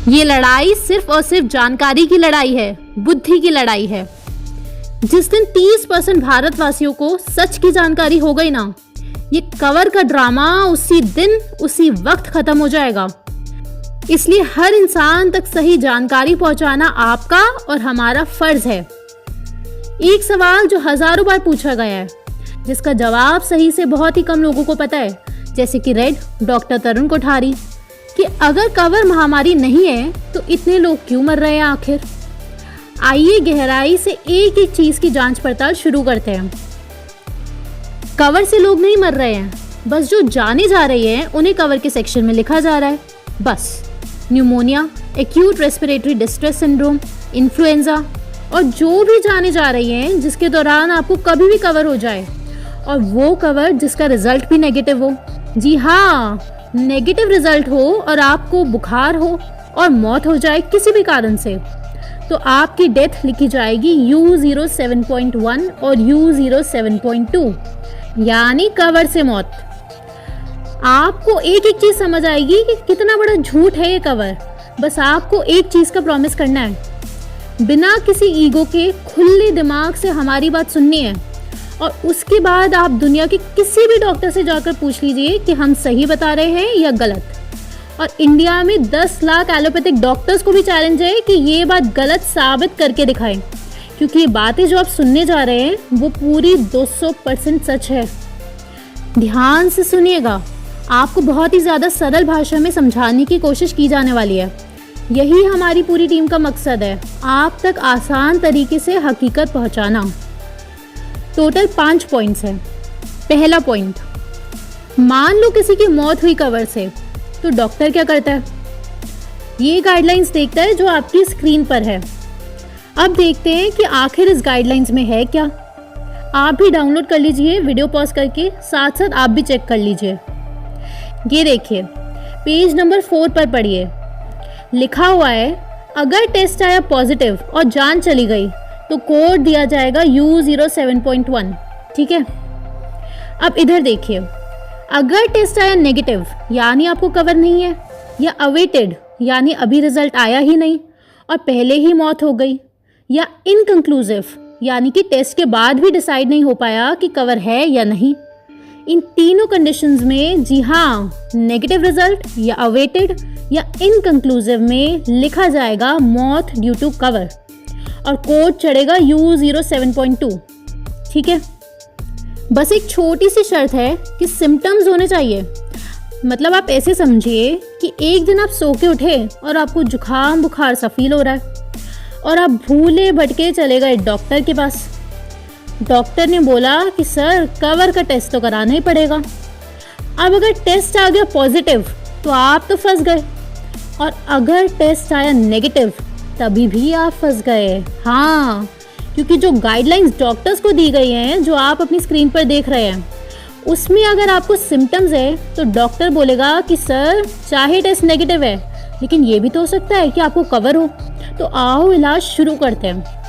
ये लड़ाई सिर्फ और सिर्फ जानकारी की लड़ाई है, बुद्धि की लड़ाई है। जिस दिन 30% भारतवासियों को सच की जानकारी हो गई ना, ये कवर का ड्रामा उसी दिन उसी वक्त खत्म हो जाएगा। इसलिए हर इंसान तक सही जानकारी पहुंचाना आपका और हमारा फर्ज है। एक सवाल जो हजारों बार पूछा गया है, जिसका जवाब सही से बहुत ही कम लोगों को पता है, जैसे कि रेड डॉक्टर तरुण कोठारी, कि अगर कवर महामारी नहीं है तो इतने लोग क्यों मर रहे हैं आखिर। आइए गहराई से एक एक चीज की जांच पड़ताल शुरू करते हैं। कवर से लोग नहीं मर रहे हैं, बस जो जाने जा रही हैं उन्हें कवर के सेक्शन में लिखा जा रहा है। बस pneumonia, acute respiratory distress syndrome, influenza और जो भी जाने जा रही हैं जिसके दौरान आपको कभी भी कवर हो जाए, और वो कवर जिसका रिजल्ट भी नेगेटिव हो। जी हाँ, नेगेटिव रिजल्ट हो और आपको बुखार हो और मौत हो जाए किसी भी कारण से, तो आपकी डेथ लिखी जाएगी U07.1 और U07.2, यानी कवर से मौत। आपको एक एक चीज समझ आएगी कि कितना बड़ा झूठ है ये कवर। बस आपको एक चीज का प्रॉमिस करना है, बिना किसी ईगो के खुले दिमाग से हमारी बात सुननी है, और उसके बाद आप दुनिया के किसी भी डॉक्टर से जाकर पूछ लीजिए कि हम सही बता रहे हैं या गलत। और इंडिया में 10 लाख एलोपैथिक डॉक्टर्स को भी चैलेंज है कि ये बात गलत साबित करके दिखाएं, क्योंकि ये बातें जो आप सुनने जा रहे हैं वो पूरी 200% सच है। ध्यान से सुनिएगा, आपको बहुत ही ज़्यादा सरल भाषा में समझाने की कोशिश की जाने वाली है। यही हमारी पूरी टीम का मकसद है, आप तक आसान तरीके से हकीकत पहुंचाना। टोटल 5 पॉइंट्स हैं। पहला पॉइंट, मान लो किसी की मौत हुई कवर से, तो डॉक्टर क्या करता है? ये गाइडलाइंस देखता है जो आपकी स्क्रीन पर है। अब देखते हैं कि आखिर इस गाइडलाइंस में है क्या। आप भी डाउनलोड कर लीजिए वीडियो पॉज करके, साथ साथ आप भी चेक कर लीजिए। ये देखिए, पेज नंबर 4 पर पढ़िए, लिखा हुआ है अगर टेस्ट आया पॉजिटिव और जान चली गई तो कोड दिया जाएगा U07.1। ठीक है, अब इधर देखिए, अगर टेस्ट आया नेगेटिव यानी आपको कवर नहीं है, या अवेटेड यानी अभी रिजल्ट आया ही नहीं और पहले ही मौत हो गई, या इनकंक्लूसिव यानी कि टेस्ट के बाद भी डिसाइड नहीं हो पाया कि कवर है या नहीं। इन तीनों कंडीशंस में जी हाँ, नेगेटिव रिजल्ट या अवेटेड या इनकंक्लूसिव में लिखा जाएगा मौत ड्यू टू कवर और कोड चढ़ेगा U07.2। ठीक है, बस एक छोटी सी शर्त है कि सिम्टम्स होने चाहिए। मतलब आप ऐसे समझिए कि एक दिन आप सो के उठे और आपको जुकाम बुखार सा फील हो रहा है, और आप भूले भटके चले गए डॉक्टर के पास। डॉक्टर ने बोला कि सर कवर का टेस्ट तो कराना ही पड़ेगा। अब अगर टेस्ट आ गया पॉजिटिव तो आप तो फंस गए, और अगर टेस्ट आया नेगेटिव तभी भी आप फंस गए। हाँ, क्योंकि जो गाइडलाइंस डॉक्टर्स को दी गई हैं, जो आप अपनी स्क्रीन पर देख रहे हैं, उसमें अगर आपको सिम्टम्स है तो डॉक्टर बोलेगा कि सर चाहे टेस्ट नेगेटिव है लेकिन ये भी तो हो सकता है कि आपको कवर हो, तो आओ इलाज शुरू करते हैं।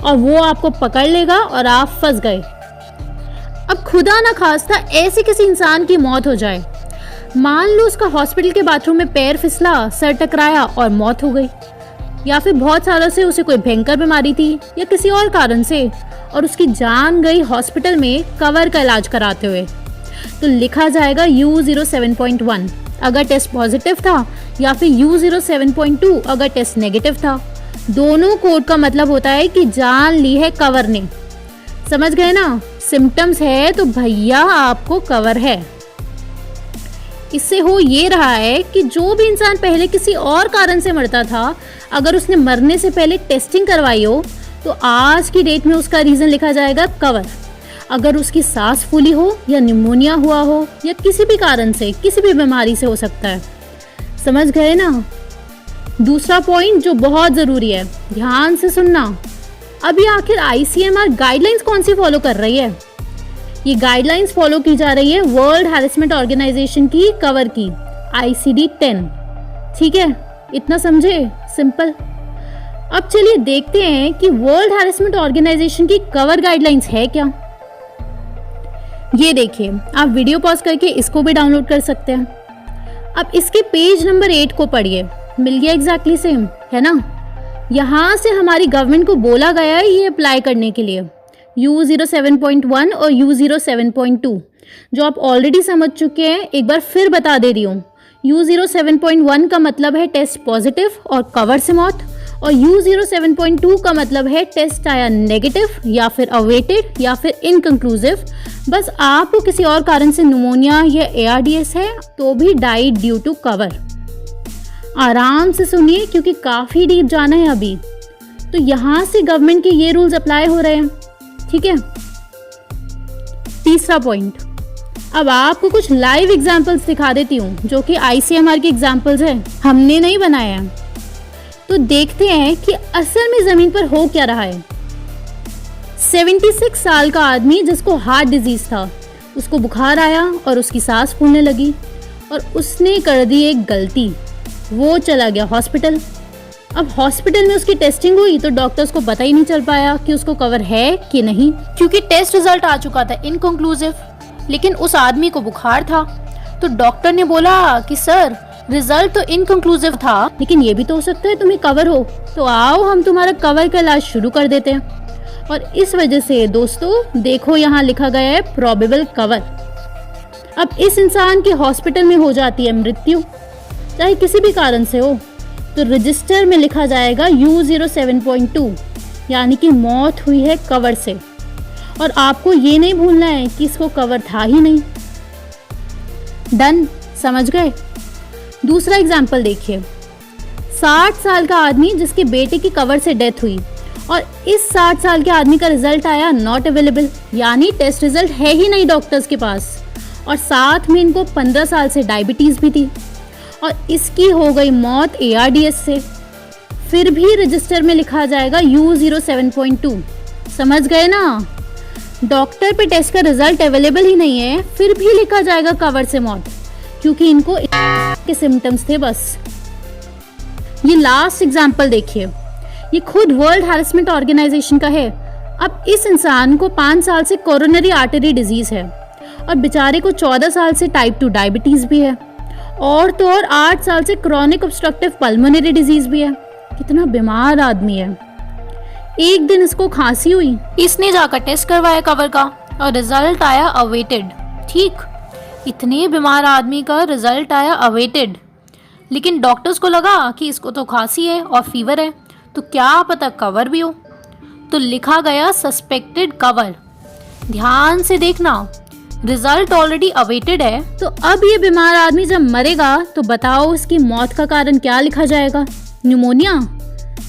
और वो आपको पकड़ लेगा और आप फंस गए। अब खुदा ना खास्ता ऐसे किसी इंसान की मौत हो जाए, मान लो उसका हॉस्पिटल के बाथरूम में पैर फिसला, सर टकराया और मौत हो गई, या फिर बहुत सालों से उसे कोई भयंकर बीमारी थी या किसी और कारण से और उसकी जान गई हॉस्पिटल में कवर का इलाज कराते हुए, तो लिखा जाएगा U07.1 अगर टेस्ट पॉजिटिव था, या फिर U07.2 अगर टेस्ट नेगेटिव था। दोनों कोड का मतलब होता है कि जान ली है कवर ने। समझ गए ना? सिम्टम्स है तो भैया आपको कवर है। इससे हो ये रहा है कि जो भी इंसान पहले किसी और कारण से मरता था, अगर उसने मरने से पहले टेस्टिंग करवाई हो तो आज की डेट में उसका रीज़न लिखा जाएगा कवर। अगर उसकी सांस फूली हो या निमोनिया हुआ हो या किसी भी कारण से, किसी भी बीमारी से हो सकता है। समझ गए ना? दूसरा पॉइंट जो बहुत ज़रूरी है, ध्यान से सुनना। अभी आखिर ICMR गाइडलाइंस कौन सी फॉलो कर रही है? ये गाइडलाइंस फॉलो की जा रही है वर्ल्ड हैरेसमेंट ऑर्गेनाइजेशन की कवर की, ICD-10। ठीक है, इतना समझे? सिंपल। अब चलिए देखते हैं कि वर्ल्ड हैरेसमेंट ऑर्गेनाइजेशन की कवर गाइडलाइंस है क्या। ये देखिए, आप वीडियो पॉज करके इसको भी डाउनलोड कर सकते हैं। अब इसके पेज नंबर 8 को पढ़िए। मिल गया एग्जैक्टली सेम, है ना। यहाँ से हमारी गवर्नमेंट को बोला गया है ये अप्लाई करने के लिए U07.1 और U07.2, जो आप ऑलरेडी समझ चुके हैं। एक बार फिर बता दे रही हूँ। U07.1 का मतलब है टेस्ट पॉजिटिव और कवर से मौत, और U07.2 का मतलब है टेस्ट आया नेगेटिव या फिर अवेटेड या फिर इनकंक्लूसिव। बस आपको किसी और कारण से निमोनिया या ARDS है तो भी डाइड ड्यू टू कवर। आराम से सुनिए क्योंकि काफ़ी डीप जाना है अभी। तो यहाँ से गवर्नमेंट के ये रूल्स अप्लाई हो रहे हैं, ठीक है। तीसरा पॉइंट, अब आपको कुछ लाइव एग्जांपल्स दिखा देती हूँ जो कि ICMR के एग्जांपल्स हैं, हमने नहीं बनाए हैं। तो देखते हैं कि असल में ज़मीन पर हो क्या रहा है। 76 साल का आदमी जिसको हार्ट डिजीज़ था, उसको बुखार आया और उसकी सांस फूलने लगी और उसने कर दी एक गलती, वो चला गया हॉस्पिटल। अब हॉस्पिटल में उसकी टेस्टिंग हुई तो डॉक्टर्स को पता ही नहीं चल पाया कि उसको कवर है कि नहीं, क्योंकि टेस्ट रिजल्ट आ चुका था इनकंक्लूसिव। लेकिन उस आदमी को बुखार था तो डॉक्टर ने बोला कि सर रिजल्ट तो इनकंक्लूसिव था, लेकिन ये भी तो हो सकता है तुम्हें कवर हो, तो आओ हम तुम्हारा कवर का इलाज शुरू कर देते हैं। और इस वजह से दोस्तों देखो यहाँ लिखा गया है प्रोबेबल कवर। अब इस इंसान के हॉस्पिटल में हो जाती है मृत्यु, चाहे किसी भी कारण से हो, तो रजिस्टर में लिखा जाएगा U07.2, यानी कि मौत हुई है कवर से। और आपको ये नहीं भूलना है कि इसको कवर था ही नहीं। डन, समझ गए। दूसरा एग्जाम्पल देखिए। 60 साल का आदमी जिसके बेटे की कवर से डेथ हुई और इस 60 साल के आदमी का रिजल्ट आया नॉट अवेलेबल, यानी टेस्ट रिजल्ट है ही नहीं डॉक्टर्स के पास, और साथ में इनको 15 साल से डायबिटीज़ भी थी और इसकी हो गई मौत ARDS से। फिर भी रजिस्टर में लिखा जाएगा U07.2। समझ गए ना, डॉक्टर पे टेस्ट का रिजल्ट अवेलेबल ही नहीं है, फिर भी लिखा जाएगा कवर से मौत, क्योंकि इनको के सिम्टम्स थे बस। ये लास्ट एग्जाम्पल देखिए, ये खुद वर्ल्ड हैरेसमेंट ऑर्गेनाइजेशन का है। अब इस इंसान को 5 साल से कोरोनरी आर्टरी डिजीज है और बेचारे को 14 साल से टाइप 2 डायबिटीज भी है, और तो और 8 साल से क्रॉनिक ऑब्स्ट्रक्टिव पल्मोनरी डिजीज भी है। कितना बीमार आदमी है। एक दिन इसको खांसी हुई, इसने जाकर टेस्ट करवाया कवर का और रिजल्ट आया अवेटेड। ठीक, इतने बीमार आदमी का रिजल्ट आया अवेटेड, लेकिन डॉक्टर्स को लगा कि इसको तो खांसी है और फीवर है, तो क्या पता कवर भी हो, तो लिखा गया सस्पेक्टेड कवर। ध्यान से देखना, रिजल्ट ऑलरेडी अवेटेड है, तो अब ये बीमार आदमी जब मरेगा तो बताओ इसकी मौत का कारण क्या लिखा जाएगा? न्यूमोनिया?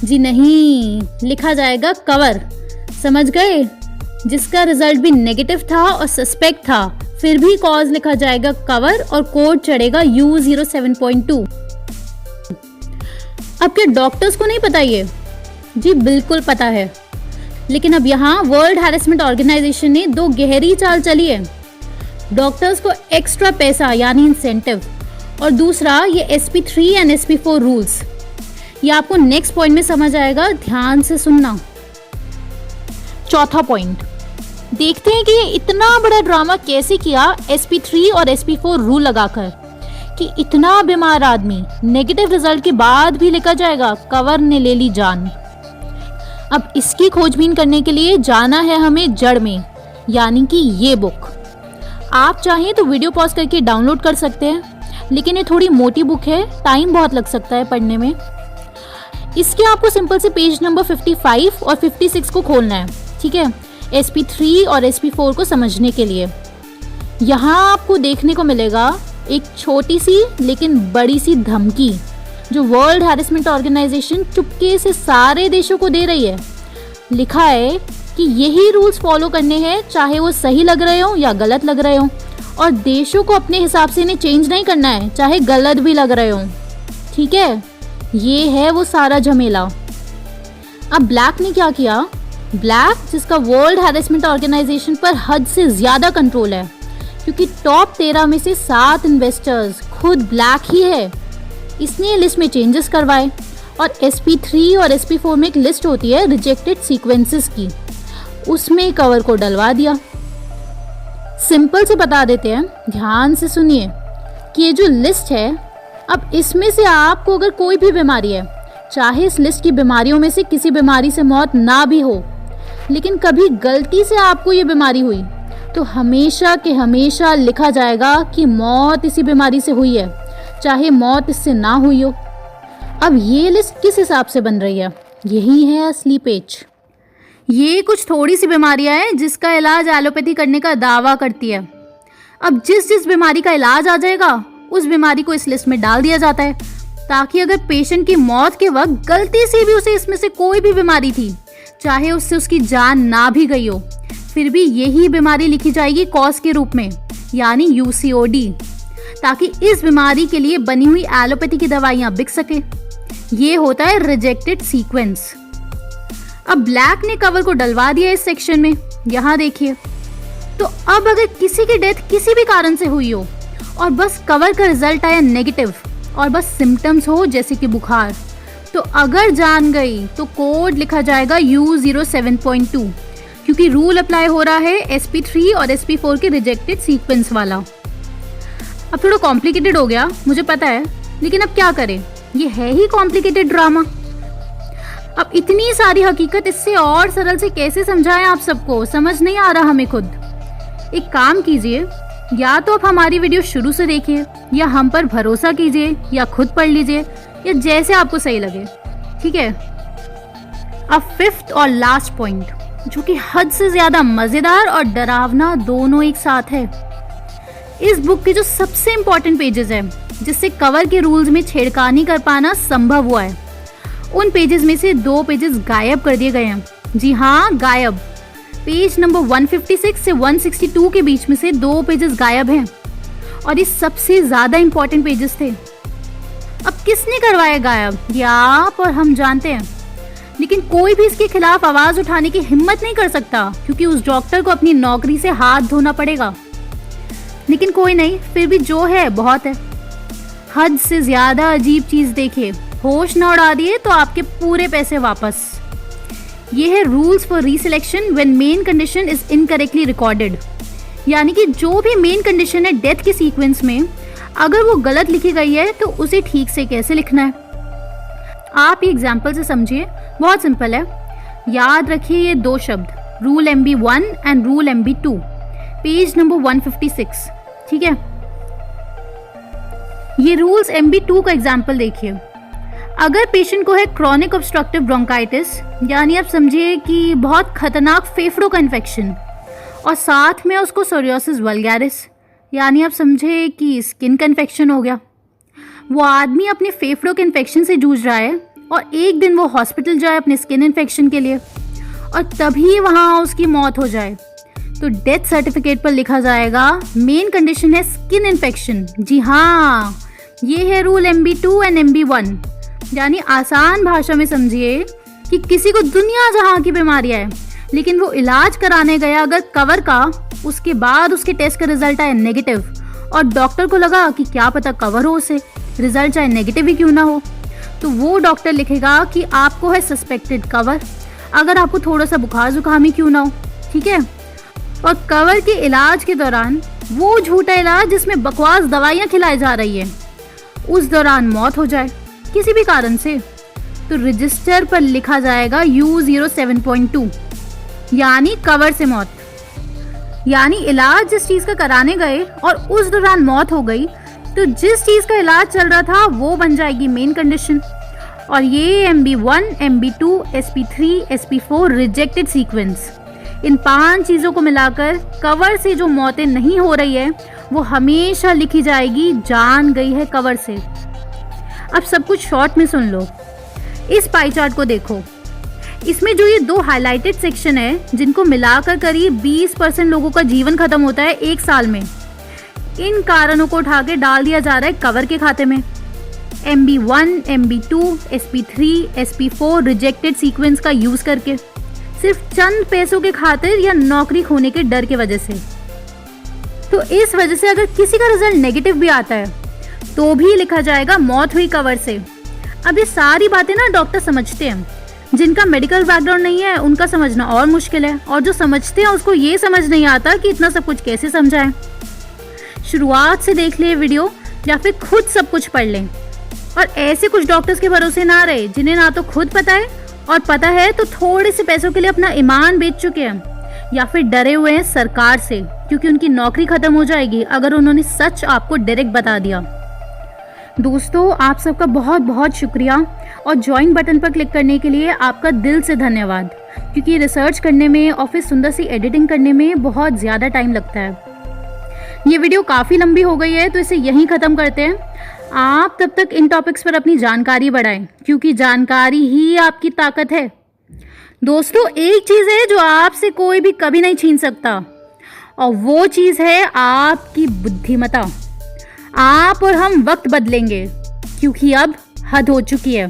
जी नहीं, लिखा जाएगा कवर। समझ गए? जिसका रिजल्ट भी नेगेटिव था और सस्पेक्ट था, फिर भी कॉज लिखा जाएगा कवर और कोड चढ़ेगा U07.2। अब क्या डॉक्टर्स को नहीं पता ये? जी बिल्कुल पता है, लेकिन अब यहाँ वर्ल्ड हैरेसमेंट ऑर्गेनाइजेशन ने 2 गहरी चाल चली है। डॉक्टर्स को एक्स्ट्रा पैसा यानी इंसेंटिव, और दूसरा ये SP3 एंड SP4 रूल्स। ये आपको नेक्स्ट पॉइंट में समझ आएगा, ध्यान से सुनना। चौथा पॉइंट, देखते हैं कि ये इतना बड़ा ड्रामा कैसे किया SP3 और SP4 रूल लगाकर, कि इतना बीमार आदमी नेगेटिव रिजल्ट के बाद भी लिखा जाएगा कवर ने ले ली जान। अब इसकी खोजबीन करने के लिए जाना है हमें जड़ में, यानी कि ये बुक। आप चाहें तो वीडियो पॉज करके डाउनलोड कर सकते हैं, लेकिन ये थोड़ी मोटी बुक है, टाइम बहुत लग सकता है पढ़ने में। इसके आपको सिंपल से पेज नंबर 55 और 56 को खोलना है, ठीक है, SP3 और SP4 को समझने के लिए। यहाँ आपको देखने को मिलेगा एक छोटी सी लेकिन बड़ी सी धमकी जो वर्ल्ड हैरेसमेंट ऑर्गेनाइजेशन चुपके से सारे देशों को दे रही है। लिखा है कि यही रूल्स फॉलो करने हैं, चाहे वो सही लग रहे हो या गलत लग रहे हो, और देशों को अपने हिसाब से इन्हें चेंज नहीं करना है, चाहे गलत भी लग रहे हो। ठीक है, ये है वो सारा झमेला। अब ब्लैक ने क्या किया? ब्लैक, जिसका वर्ल्ड हैरेसमेंट ऑर्गेनाइजेशन पर हद से ज्यादा कंट्रोल है, क्योंकि टॉप 13 में से 7 इन्वेस्टर्स खुद ब्लैक ही है, इसने लिस्ट में चेंजेस करवाए। और SP3 और SP4 में एक लिस्ट होती है रिजेक्टेड सीक्वेंसेस की, उसमें कवर को डलवा दिया। सिंपल से बता देते हैं, ध्यान से सुनिए कि ये जो लिस्ट है अब इसमें से आपको अगर कोई भी बीमारी है, चाहे इस लिस्ट की बीमारियों में से किसी बीमारी से मौत ना भी हो, लेकिन कभी गलती से आपको ये बीमारी हुई, तो हमेशा के हमेशा लिखा जाएगा कि मौत इसी बीमारी से हुई है, चाहे मौत इससे ना हुई हो। अब ये लिस्ट किस हिसाब से बन रही है? यही है असली पेच। ये कुछ थोड़ी सी बीमारियां हैं जिसका इलाज एलोपैथी करने का दावा करती है। अब जिस जिस बीमारी का इलाज आ जाएगा उस बीमारी को इस लिस्ट में डाल दिया जाता है, ताकि अगर पेशेंट की मौत के वक्त गलती से भी उसे इसमें से कोई भी बीमारी थी, चाहे उससे उसकी जान ना भी गई हो, फिर भी यही बीमारी लिखी जाएगी कॉज के रूप में, यानी UCOD, ताकि इस बीमारी के लिए बनी हुई एलोपैथी की दवाइयां बिक सके। ये होता है रिजेक्टेड सीक्वेंस। अब ब्लैक ने कवर को डलवा दिया इस सेक्शन में, यहाँ देखिए। तो अब अगर किसी की डेथ किसी भी कारण से हुई हो और बस कवर का रिजल्ट आया नेगेटिव और बस सिम्टम्स हो जैसे कि बुखार, तो अगर जान गई तो कोड लिखा जाएगा U07.2, क्योंकि रूल अप्लाई हो रहा है SP3 और SP4 के रिजेक्टेड सीक्वेंस वाला। अब थोड़ा कॉम्प्लिकेटेड हो गया मुझे पता है, लेकिन अब क्या करें, ये है ही कॉम्प्लिकेटेड ड्रामा। अब इतनी सारी हकीकत इससे और सरल से कैसे समझाएं आप सबको, समझ नहीं आ रहा हमें खुद। एक काम कीजिए, या तो आप हमारी वीडियो शुरू से देखिए, या हम पर भरोसा कीजिए, या खुद पढ़ लीजिए, या जैसे आपको सही लगे, ठीक है। अब फिफ्थ और लास्ट पॉइंट, जो कि हद से ज्यादा मजेदार और डरावना दोनों एक साथ है। इस बुक के जो सबसे इम्पोर्टेंट पेजेस है, जिससे कवर के रूल्स में छेड़खानी कर पाना संभव हुआ है, उन पेजेस में से 2 पेजेस गायब कर दिए गए हैं। जी हाँ, गायब। पेज नंबर 156 से 162 के बीच में से 2 पेजेस गायब हैं, और ये सबसे ज्यादा इंपॉर्टेंट पेजेस थे। अब किसने करवाया गायब, ये आप और हम जानते हैं, लेकिन कोई भी इसके खिलाफ आवाज उठाने की हिम्मत नहीं कर सकता, क्योंकि उस डॉक्टर को अपनी नौकरी से हाथ धोना पड़ेगा। लेकिन कोई नहीं, फिर भी जो है बहुत है। हद से ज्यादा अजीब चीज देखिए, होश न उड़ा दिए तो आपके पूरे पैसे वापस। ये है rules for reselection when main condition is incorrectly recorded, यानी कि जो भी मेन कंडीशन है डेथ के सीक्वेंस में, अगर वो गलत लिखी गई है तो उसे ठीक से कैसे लिखना है। आप ये एग्जाम्पल से समझिए, बहुत सिंपल है। याद रखिए ये 2 शब्द, rule MB1 and rule MB2, page number 156, ठीक है। ये रूल्स MB2 का एग्जाम्पल देखिए। अगर पेशेंट को है क्रॉनिक ऑब्स्ट्रक्टिव ब्रोंकाइटिस, यानी आप समझिए कि बहुत खतरनाक फेफड़ों का इन्फेक्शन, और साथ में उसको सोरियोसिस वल्गैरिस, यानी आप समझे कि स्किन का इन्फेक्शन हो गया। वो आदमी अपने फेफड़ों के इन्फेक्शन से जूझ रहा है और एक दिन वो हॉस्पिटल जाए अपने स्किन इन्फेक्शन के लिए, और तभी वहाँ उसकी मौत हो जाए, तो डेथ सर्टिफिकेट पर लिखा जाएगा मेन कंडीशन है स्किन इन्फेक्शन। जी हाँ, ये है रूल MB2 एंड MB1। यानी आसान भाषा में समझिए कि किसी को दुनिया जहां की बीमारियां है, लेकिन वो इलाज कराने गया अगर कवर का, उसके बाद उसके टेस्ट का रिजल्ट आया नेगेटिव, और डॉक्टर को लगा कि क्या पता कवर हो उसे, रिजल्ट चाहे नेगेटिव ही क्यों ना हो, तो वो डॉक्टर लिखेगा कि आपको है सस्पेक्टेड कवर, अगर आपको थोड़ा सा बुखार जुकाम ही क्यों ना हो, ठीक है। और कवर के इलाज के दौरान वो झूठा इलाज जिसमें बकवास दवाइयाँ खिलाई जा रही है, उस दौरान मौत हो जाए किसी भी कारण से, तो रजिस्टर पर लिखा जाएगा U07.2, यानी कवर से मौत। यानी इलाज जिस चीज का कराने गए और उस दौरान मौत हो गई, तो जिस चीज का इलाज चल रहा था वो बन जाएगी मेन कंडीशन। और ये MB1, MB2, SP3, SP4 rejected sequence, इन 5 चीजों को मिलाकर कवर से जो मौतें नहीं हो रही है वो हमेशा लिखी जाएगी जान गई है कवर से। अब सब कुछ शॉर्ट में सुन लो। इस पाई चार्ट को देखो, इसमें जो ये 2 हाईलाइटेड सेक्शन है, जिनको मिलाकर करीब 20% लोगों का जीवन खत्म होता है 1 साल में, इन कारणों को उठा के डाल दिया जा रहा है कवर के खाते में। MB1, MB2, SP3, SP4 rejected sequence का यूज करके, सिर्फ चंद पैसों के खातिर या नौकरी खोने के डर की वजह से। तो इस वजह से अगर किसी का रिजल्ट नेगेटिव भी आता है तो भी लिखा जाएगा मौत हुई कवर से। अब ये सारी बातें ना डॉक्टर समझते हैं, जिनका मेडिकल बैकग्राउंड नहीं है उनका समझना और मुश्किल है, और जो समझते हैं उसको ये समझ नहीं आता कि इतना सब कुछ कैसे समझाएं। शुरुआत से देख लिए वीडियो या फिर खुद सब कुछ पढ़ लें। और ऐसे कुछ डॉक्टर्स के भरोसे ना रहे जिन्हें ना तो खुद पता है और पता है तो थोड़े से पैसों के लिए अपना ईमान बेच चुके हैं, या फिर डरे हुए हैं सरकार से क्योंकि उनकी नौकरी खत्म हो जाएगी अगर उन्होंने सच आपको डायरेक्ट बता दिया। दोस्तों, आप सबका बहुत बहुत शुक्रिया और ज्वाइन बटन पर क्लिक करने के लिए आपका दिल से धन्यवाद, क्योंकि रिसर्च करने में और फिर सुंदर सी एडिटिंग करने में बहुत ज़्यादा टाइम लगता है। ये वीडियो काफ़ी लंबी हो गई है तो इसे यहीं ख़त्म करते हैं। आप तब तक इन टॉपिक्स पर अपनी जानकारी बढ़ाएं, क्योंकि जानकारी ही आपकी ताकत है। दोस्तों, एक चीज़ है जो आपसे कोई भी कभी नहीं छीन सकता, और वो चीज़ है आपकी बुद्धिमत्ता। आप और हम वक्त बदलेंगे, क्योंकि अब हद हो चुकी है।